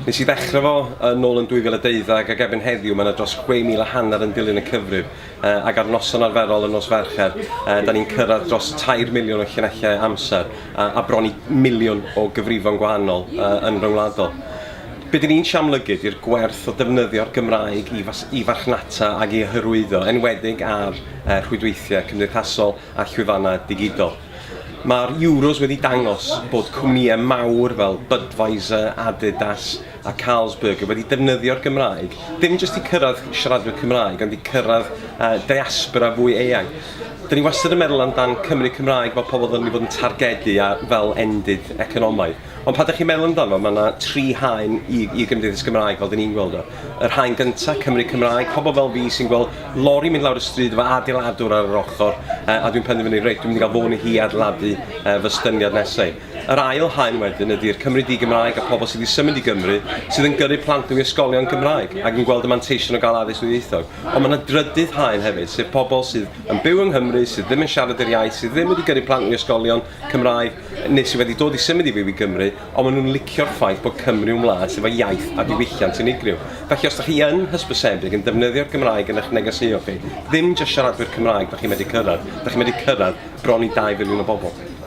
Nes I ddechrau fo nôl yn 2012 ac erbyn heddiw mae yna dros 6,500 yn dilyn y cyfrif ac ar noson arferol y nos Fercher da ni'n cyrraedd dros 2 miliwn o llinellau amser a bron i miliwn o gyfrifon gwahanol yn ryngwladol. Be dyn ni'n siamlygu i'r gwerth o defnyddio'r Gymraeg i farchnata ac i hyrwyddo, enwedig ar rhwydweithiau cymdeithasol a llwyfannau digidol. Mae'r Euros wedi dangos bod cwmnïau mawr fel Budweiser, Adidas a Carlsberg wedi defnyddio'r Gymraeg, ddim jyst i cyrraedd siaradwyr Cymraeg, ond i cyrraedd diaspora fwy eang. Dyn ni wastad yn meddwl amdan Cymru Cymraeg fel pobl dyn ni fod yn targedu fel endid economaidd. Ond pan ydych chi'n meddwl amdano, mae yna 3 haen i gymdeithas Gymraeg fel dyn ni'n gweld o. Yr haen gyntaf, Cymru Cymraeg, pobl fel fi sy'n gweld lori mynd lawr y stryd efo adeiladwr ar yr ochr a dwi'n penderfynu, reit, dwi'n mynd i gael fôn i hi adeiladu fy styniad nesaf. Yr ail haen wedyn ydy'r Cymru di-Gymraeg a pobl sydd wedi symud i Gymru sydd yn gyrru plant nhw i ysgolion Gymraeg ac yn gweld y manteision o gael addysg dwyieithog. Ond mae yna drydydd haen hefyd, sef pobl sydd yn byw yng Nghymru, sydd ddim yn siarad yr iaith, sydd ddim wedi gyrru plant nhw i ysgolion Cymraeg, neu sydd wedi dod i symud i fyw i Gymru, ond maen nhw'n licio'r ffaith bod Cymru yn wlad sydd efo iaith a diwylliant unigryw. Felly os ydych chi yn hysbysebig yn defnyddio'r Gymraeg yn eich negeseuon chi, ddim jyst siaradwyr Cymraeg ydych chi'n medru cyrraedd, ydych chi'n medru cyrraedd bron i 2 filiwn o bobl.